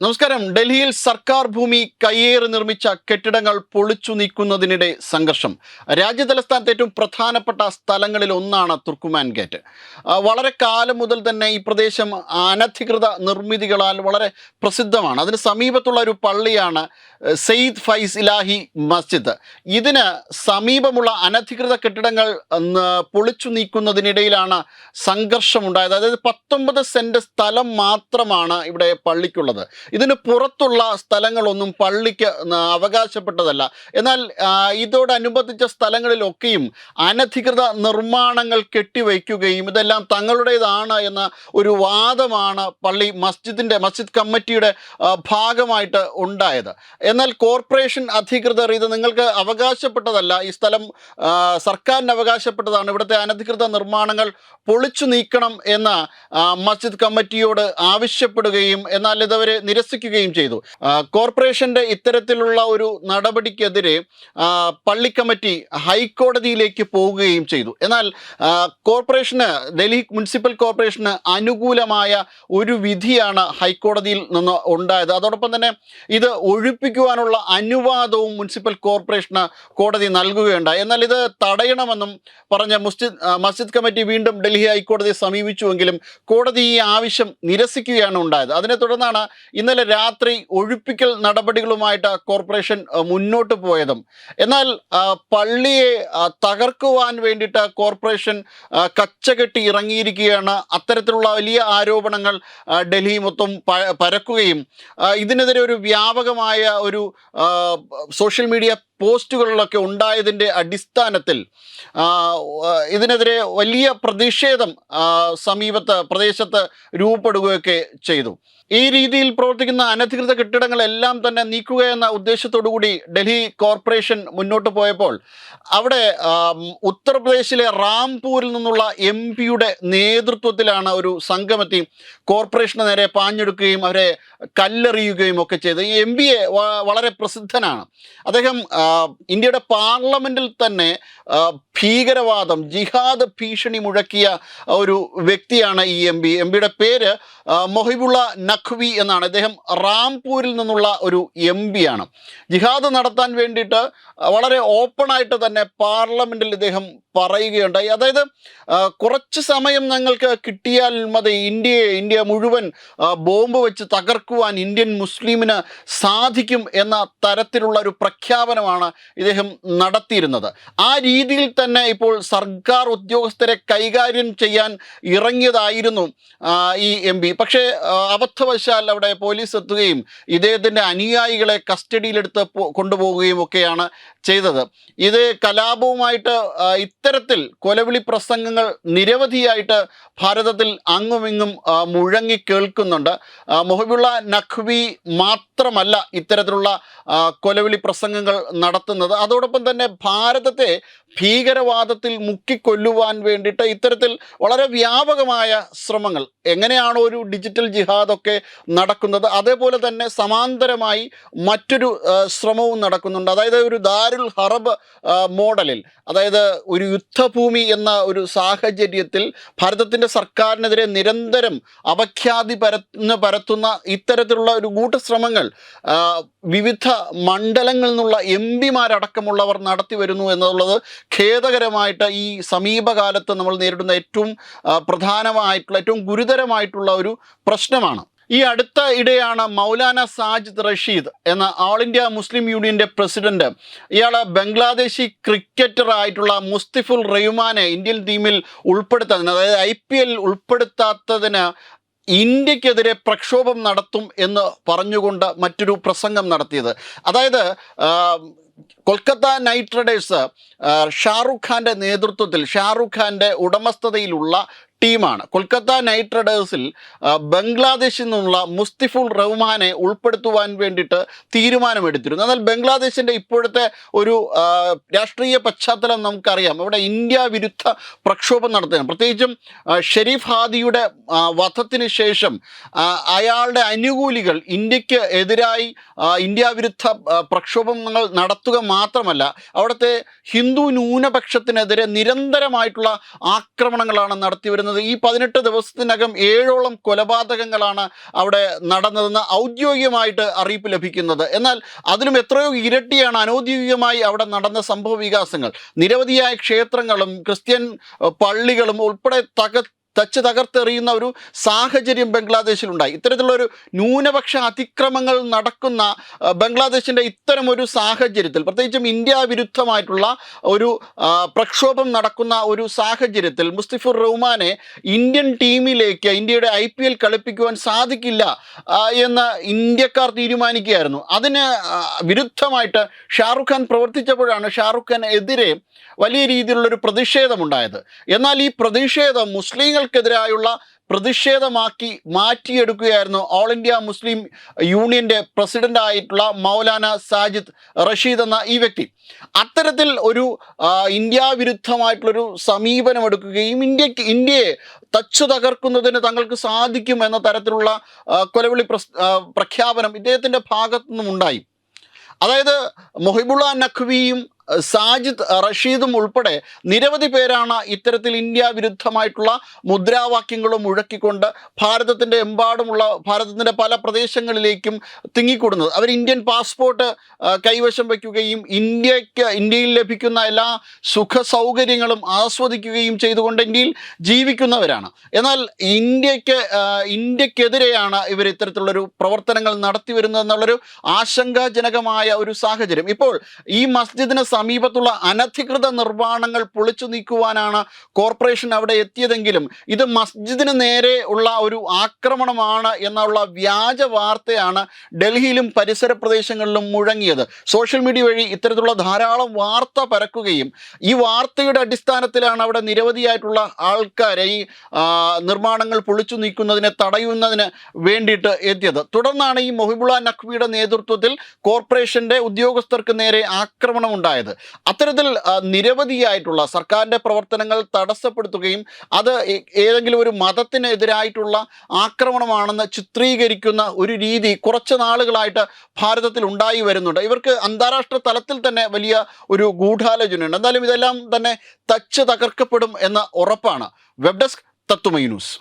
നമസ്കാരം. ഡൽഹിയിൽ സർക്കാർ ഭൂമി കയ്യേറി നിർമ്മിച്ച കെട്ടിടങ്ങൾ പൊളിച്ചു നീക്കുന്നതിനിടെ സംഘർഷം. രാജ്യതലസ്ഥാനത്ത് ഏറ്റവും പ്രധാനപ്പെട്ട സ്ഥലങ്ങളിൽ ഒന്നാണ് തുർക്കുമാൻ ഗേറ്റ്. വളരെ കാലം മുതൽ തന്നെ ഈ പ്രദേശം അനധികൃത നിർമ്മിതികളാൽ വളരെ പ്രസിദ്ധമാണ്. അതിന് സമീപത്തുള്ള ഒരു പള്ളിയാണ് സെയ്ദ് ഫൈസ് ഇലാഹി മസ്ജിദ്. ഇതിന് സമീപമുള്ള അനധികൃത കെട്ടിടങ്ങൾ പൊളിച്ചു നീക്കുന്നതിനിടയിലാണ് സംഘർഷമുണ്ടായത്. അതായത് 19 സെൻറ്റ് സ്ഥലം മാത്രമാണ് ഇവിടെ പള്ളിക്കുള്ളത്. ഇതിന് പുറത്തുള്ള സ്ഥലങ്ങളൊന്നും പള്ളിക്ക് അവകാശപ്പെട്ടതല്ല. എന്നാൽ ഇതോടനുബന്ധിച്ച സ്ഥലങ്ങളിലൊക്കെയും അനധികൃത നിർമ്മാണങ്ങൾ കെട്ടിവയ്ക്കുകയും ഇതെല്ലാം തങ്ങളുടേതാണ് എന്ന ഒരു വാദമാണ് മസ്ജിദ് കമ്മിറ്റിയുടെ ഭാഗമായിട്ട് ഉണ്ടായത്. എന്നാൽ കോർപ്പറേഷൻ അധികൃതർ ഇത് നിങ്ങൾക്ക് അവകാശപ്പെട്ടതല്ല, ഈ സ്ഥലം സർക്കാരിന് അവകാശപ്പെട്ടതാണ്, ഇവിടുത്തെ അനധികൃത നിർമ്മാണങ്ങൾ പൊളിച്ചു നീക്കണം എന്ന് മസ്ജിദ് കമ്മിറ്റിയോട് ആവശ്യപ്പെടുകയും എന്നാൽ ഇതവർ നിരസിക്കുകയും ചെയ്തു. കോർപ്പറേഷന്റെ ഇത്തരത്തിലുള്ള ഒരു നടപടിക്കെതിരെ പള്ളി കമ്മിറ്റി ഹൈക്കോടതിയിലേക്ക് പോവുകയും ചെയ്തു. എന്നാൽ ഡൽഹി മുനിസിപ്പൽ കോർപ്പറേഷന് അനുകൂലമായ ഒരു വിധിയാണ് ഹൈക്കോടതിയിൽ നിന്ന് ഉണ്ടായത്. അതോടൊപ്പം തന്നെ ഇത് ഒഴിപ്പിക്കുവാനുള്ള അനുവാദവും മുനിസിപ്പൽ കോർപ്പറേഷന് കോടതി നൽകുകയുണ്ടായി. എന്നാൽ ഇത് തടയണമെന്നും പറഞ്ഞ മസ്ജിദ് കമ്മിറ്റി വീണ്ടും ഡൽഹി ഹൈക്കോടതിയെ സമീപിച്ചുവെങ്കിലും കോടതി ഈ ആവശ്യം നിരസിക്കുകയാണ് ഉണ്ടായത്. അതിനെ തുടർന്നാണ് ഇന്നലെ രാത്രി ഒഴിപ്പിക്കൽ നടപടികളുമായിട്ട് കോർപ്പറേഷൻ മുന്നോട്ട് പോയതും. എന്നാൽ പള്ളിയെ തകർക്കുവാൻ വേണ്ടിയിട്ട് കോർപ്പറേഷൻ കച്ചകെട്ടി ഇറങ്ങിയിരിക്കുകയാണ്. അത്തരത്തിലുള്ള വലിയ ആരോപണങ്ങൾ ഡൽഹി മൊത്തം പരക്കുകയും ഇതിനെതിരെ ഒരു വ്യാപകമായ ഒരു സോഷ്യൽ മീഡിയ പോസ്റ്റുകളിലൊക്കെ ഉണ്ടായതിൻ്റെ അടിസ്ഥാനത്തിൽ ഇതിനെതിരെ വലിയ പ്രതിഷേധം പ്രദേശത്ത് രൂപപ്പെടുകയൊക്കെ ചെയ്തു. ഈ രീതിയിൽ പ്രവർത്തിക്കുന്ന അനധികൃത കെട്ടിടങ്ങളെല്ലാം തന്നെ നീക്കുക എന്ന ഉദ്ദേശത്തോടു കൂടി ഡൽഹി കോർപ്പറേഷൻ മുന്നോട്ട് പോയപ്പോൾ അവിടെ ഉത്തർപ്രദേശിലെ റാംപൂരിൽ നിന്നുള്ള MP-യുടെ നേതൃത്വത്തിലാണ് ഒരു സംഘമെത്തി കോർപ്പറേഷന് നേരെ പാഞ്ഞെടുക്കുകയും അവരെ കല്ലെറിയുകയും ഒക്കെ ചെയ്ത്. ഈ MP വളരെ പ്രസിദ്ധനാണ്. അദ്ദേഹം ഇന്ത്യയുടെ പാർലമെൻറ്റിൽ തന്നെ ഭീകരവാദം, ജിഹാദ് ഭീഷണി മുഴക്കിയ ഒരു വ്യക്തിയാണ് ഈ MP-യുടെ പേര് മൊഹിബുള്ള നഖ്വി എന്നാണ്. അദ്ദേഹം റാംപൂരിൽ നിന്നുള്ള ഒരു MP-ആണ്. ജിഹാദ് നടത്താൻ വേണ്ടിയിട്ട് വളരെ ഓപ്പണായിട്ട് തന്നെ പാർലമെൻറ്റിൽ ഇദ്ദേഹം പറയുകയുണ്ടായി. അതായത് കുറച്ച് സമയം ഞങ്ങൾക്ക് കിട്ടിയാൽ മതി, ഇന്ത്യ മുഴുവൻ ബോംബ് വെച്ച് തകർക്കുവാൻ ഇന്ത്യൻ മുസ്ലിമിന് സാധിക്കും എന്ന തരത്തിലുള്ള ഒരു പ്രഖ്യാപനമാണ് ഇദ്ദേഹം നടത്തിയിരുന്നത്. ആ രീതിയിൽ തന്നെ ഇപ്പോൾ സർക്കാർ ഉദ്യോഗസ്ഥരെ കൈകാര്യം ചെയ്യാൻ ഇറങ്ങിയതായിരുന്നു ഈ MP. പക്ഷേ അബദ്ധവശാൽ അവിടെ പോലീസ് എത്തുകയും ഇദ്ദേഹത്തിൻ്റെ അനുയായികളെ കസ്റ്റഡിയിലെടുത്ത് കൊണ്ടുപോവുകയും ഒക്കെയാണ് ചെയ്തത്. ഇത് കലാപവുമായിട്ട് ഇത്തരത്തിൽ കൊലവിളി പ്രസംഗങ്ങൾ നിരവധിയായിട്ട് ഭാരതത്തിൽ അങ്ങുമിങ്ങും മുഴങ്ങി കേൾക്കുന്നുണ്ട്. മൊഹിബുള്ള നഖ്വി മാത്രമല്ല ഇത്തരത്തിലുള്ള കൊലവിളി പ്രസംഗങ്ങൾ നടത്തുന്നത്. അതോടൊപ്പം തന്നെ ഭാരതത്തെ ഭീകരവാദത്തിൽ മുക്കിക്കൊല്ലുവാൻ വേണ്ടിയിട്ട് ഇത്തരത്തിൽ വളരെ വ്യാപകമായ ശ്രമങ്ങൾ, എങ്ങനെയാണോ ഒരു ഡിജിറ്റൽ ജിഹാദൊക്കെ നടക്കുന്നത് അതേപോലെ തന്നെ സമാന്തരമായി മറ്റൊരു ശ്രമവും നടക്കുന്നുണ്ട്. അതായത് ഒരു ദാരുൽ ഹറബ് മോഡലിൽ, അതായത് ഒരു യുദ്ധഭൂമി എന്ന ഒരു സാഹചര്യത്തിൽ ഭാരതത്തിൻ്റെ സർക്കാരിനെതിരെ നിരന്തരം അപഖ്യാതി പരത്തുന്ന ഇത്തരത്തിലുള്ള ഒരു ഗൂഢശ്രമങ്ങൾ വിവിധ മണ്ഡലങ്ങളിൽ നിന്നുള്ള MP-മാരടക്കമുള്ളവർ നടത്തി വരുന്നു എന്നുള്ളത് ഖേദകരമായിട്ട് ഈ സമീപകാലത്ത് നമ്മൾ നേരിടുന്ന ഏറ്റവും പ്രധാനമായിട്ടുള്ള ഏറ്റവും ഗുരുതരമായിട്ടുള്ള ഒരു പ്രശ്നമാണ്. ഈ അടുത്ത ഇടെയാണ് മൗലാന സാജിദ് റഷീദ് എന്ന ഓൾ ഇന്ത്യ മുസ്ലിം യൂണിയൻ്റെ പ്രസിഡന്റ്, ഇയാൾ ബംഗ്ലാദേശി ക്രിക്കറ്ററായിട്ടുള്ള മുസ്തിഫുർ റഹ്മാനെ ഇന്ത്യൻ ടീമിൽ ഉൾപ്പെടുത്താത്തതിന്, അതായത് IPL ഉൾപ്പെടുത്താത്തതിന് ഇന്ത്യക്കെതിരെ പ്രക്ഷോഭം നടത്തും എന്ന് പറഞ്ഞുകൊണ്ട് മറ്റൊരു പ്രസംഗം നടത്തിയത്. അതായത് കൊൽക്കത്ത നൈറ്റ് റൈഡേഴ്സ് ഷാറുഖ് ഖാൻ്റെ നേതൃത്വത്തിൽ, ഷാറുഖ് ഖാൻ്റെ ഉടമസ്ഥതയിലുള്ള ടീമാണ്. കൊൽക്കത്ത നൈറ്റ് റൈഡേഴ്സിൽ ബംഗ്ലാദേശിൽ നിന്നുള്ള മുസ്തിഫുർ റഹ്മാനെ ഉൾപ്പെടുത്തുവാൻ വേണ്ടിയിട്ട് തീരുമാനമെടുത്തിരുന്നു. എന്നാൽ ബംഗ്ലാദേശിൻ്റെ ഇപ്പോഴത്തെ ഒരു രാഷ്ട്രീയ പശ്ചാത്തലം നമുക്കറിയാം. അവിടെ ഇന്ത്യ വിരുദ്ധ പ്രക്ഷോഭം നടത്തുകയാണ്. പ്രത്യേകിച്ചും ഷെരീഫ് ഹാദിയുടെ വധത്തിന് ശേഷം അയാളുടെ അനുകൂലികൾ ഇന്ത്യക്ക് എതിരായി ഇന്ത്യ വിരുദ്ധ പ്രക്ഷോഭങ്ങൾ നടത്തുക മാത്രമല്ല, അവിടുത്തെ ഹിന്ദു ന്യൂനപക്ഷത്തിനെതിരെ നിരന്തരമായിട്ടുള്ള ആക്രമണങ്ങളാണ് നടത്തി വരുന്നത്. പറയുന്നത് ഈ 18 ദിവസത്തിനകം 7ഓളം കൊലപാതകങ്ങളാണ് അവിടെ നടന്നതെന്ന് ഔദ്യോഗികമായിട്ട് അറിയിപ്പ് ലഭിക്കുന്നത്. എന്നാൽ അതിലും എത്രയോ ഇരട്ടിയാണ് അനൗദ്യോഗികമായി അവിടെ നടന്ന സംഭവ വികാസങ്ങൾ. നിരവധിയായ ക്ഷേത്രങ്ങളും ക്രിസ്ത്യൻ പള്ളികളും ഉൾപ്പെടെ തകർത്തെറിയുന്ന ഒരു സാഹചര്യം ബംഗ്ലാദേശിലുണ്ടായി. ഇത്തരത്തിലുള്ളൊരു ന്യൂനപക്ഷ അതിക്രമങ്ങൾ നടക്കുന്ന ബംഗ്ലാദേശിൻ്റെ ഇത്തരം ഒരു സാഹചര്യത്തിൽ, പ്രത്യേകിച്ചും ഇന്ത്യ വിരുദ്ധമായിട്ടുള്ള ഒരു പ്രക്ഷോഭം നടക്കുന്ന ഒരു സാഹചര്യത്തിൽ മുസ്തിഫുർ റഹ്മാനെ ഇന്ത്യൻ ടീമിലേക്ക് ഇന്ത്യയുടെ IPL കളിപ്പിക്കുവാൻ സാധിക്കില്ല എന്ന് ഇന്ത്യക്കാർ തീരുമാനിക്കുകയായിരുന്നു. അതിന് വിരുദ്ധമായിട്ട് ഷാറുഖ് ഖാൻ പ്രവർത്തിച്ചപ്പോഴാണ് ഷാറുഖ് ഖാനെതിരെ വലിയ രീതിയിലുള്ളൊരു പ്രതിഷേധമുണ്ടായത്. എന്നാൽ ഈ പ്രതിഷേധം മുസ്ലിങ്ങൾക്കെതിരായുള്ള പ്രതിഷേധമാക്കി മാറ്റിയെടുക്കുകയായിരുന്നു ഓൾ ഇന്ത്യ മുസ്ലിം യൂണിയൻ്റെ പ്രസിഡൻ്റായിട്ടുള്ള മൗലാന സാജിദ് റഷീദ് എന്ന ഈ വ്യക്തി. അത്തരത്തിൽ ഒരു ഇന്ത്യ വിരുദ്ധമായിട്ടുള്ളൊരു സമീപനമെടുക്കുകയും ഇന്ത്യയെ തച്ചു തകർക്കുന്നതിന് തങ്ങൾക്ക് സാധിക്കും എന്ന തരത്തിലുള്ള കൊലവിളി പ്രഖ്യാപനം ഇദ്ദേഹത്തിൻ്റെ ഭാഗത്തു നിന്നുമുണ്ടായി. അതായത് മൊഹിബുള്ള നഖ്വിയും സാജിദ് റഷീദും ഉൾപ്പെടെ നിരവധി പേരാണ് ഇത്തരത്തിൽ ഇന്ത്യ വിരുദ്ധമായിട്ടുള്ള മുദ്രാവാക്യങ്ങളും മുഴക്കിക്കൊണ്ട് ഭാരതത്തിൻ്റെ എമ്പാടുമുള്ള ഭാരതത്തിൻ്റെ പല പ്രദേശങ്ങളിലേക്കും തിങ്ങിക്കൂടുന്നത്. അവർ ഇന്ത്യൻ പാസ്പോർട്ട് കൈവശം വയ്ക്കുകയും ഇന്ത്യയിൽ ലഭിക്കുന്ന എല്ലാ സുഖ സൗകര്യങ്ങളും ആസ്വദിക്കുകയും ചെയ്തുകൊണ്ട് ഇന്ത്യയിൽ ജീവിക്കുന്നവരാണ്. എന്നാൽ ഇന്ത്യക്കെതിരെയാണ് ഇവർ ഇത്തരത്തിലുള്ളൊരു പ്രവർത്തനങ്ങൾ നടത്തി വരുന്നതെന്നുള്ളൊരു ആശങ്കാജനകമായ ഒരു സാഹചര്യം. ഇപ്പോൾ ഈ മസ്ജിദിന് സമീപത്തുള്ള അനധികൃത നിർമ്മാണങ്ങൾ പൊളിച്ചു നീക്കുവാനാണ് കോർപ്പറേഷൻ അവിടെ എത്തിയതെങ്കിലും ഇത് മസ്ജിദിന് നേരെ ഉള്ള ഒരു ആക്രമണമാണ് എന്നുള്ള വ്യാജ വാർത്തയാണ് ഡൽഹിയിലും പരിസര പ്രദേശങ്ങളിലും മുഴങ്ങിയത്. സോഷ്യൽ മീഡിയ വഴി ഇത്തരത്തിലുള്ള ധാരാളം വാർത്ത പരക്കുകയും ഈ വാർത്തയുടെ അടിസ്ഥാനത്തിലാണ് അവിടെ നിരവധിയായിട്ടുള്ള ആൾക്കാരെ ഈ നിർമ്മാണങ്ങൾ പൊളിച്ചു നീക്കുന്നതിനെ തടയുന്നതിന് വേണ്ടിയിട്ട് എത്തിയത്. തുടർന്നാണ് ഈ മൊഹിബുള്ള നഖ്വിയുടെ നേതൃത്വത്തിൽ കോർപ്പറേഷൻ്റെ ഉദ്യോഗസ്ഥർക്ക് നേരെ ആക്രമണം ഉണ്ടായത്. അത്തരത്തിൽ നിരവധിയായിട്ടുള്ള സർക്കാരിൻ്റെ പ്രവർത്തനങ്ങൾ തടസ്സപ്പെടുത്തുകയും അത് ഏതെങ്കിലും ഒരു മതത്തിനെതിരായിട്ടുള്ള ആക്രമണമാണെന്ന് ചിത്രീകരിക്കുന്ന ഒരു രീതി കുറച്ച് നാളുകളായിട്ട് ഭാരതത്തിൽ ഉണ്ടായി വരുന്നുണ്ട്. ഇവർക്ക് അന്താരാഷ്ട്ര തലത്തിൽ തന്നെ വലിയ ഒരു ഗൂഢാലോചനയുണ്ട്. എന്തായാലും ഇതെല്ലാം തന്നെ തച്ച് തകർക്കപ്പെടും എന്ന ഉറപ്പാണ്. വെബ് ഡെസ്ക് തത്തുമൈ ന്യൂസ്.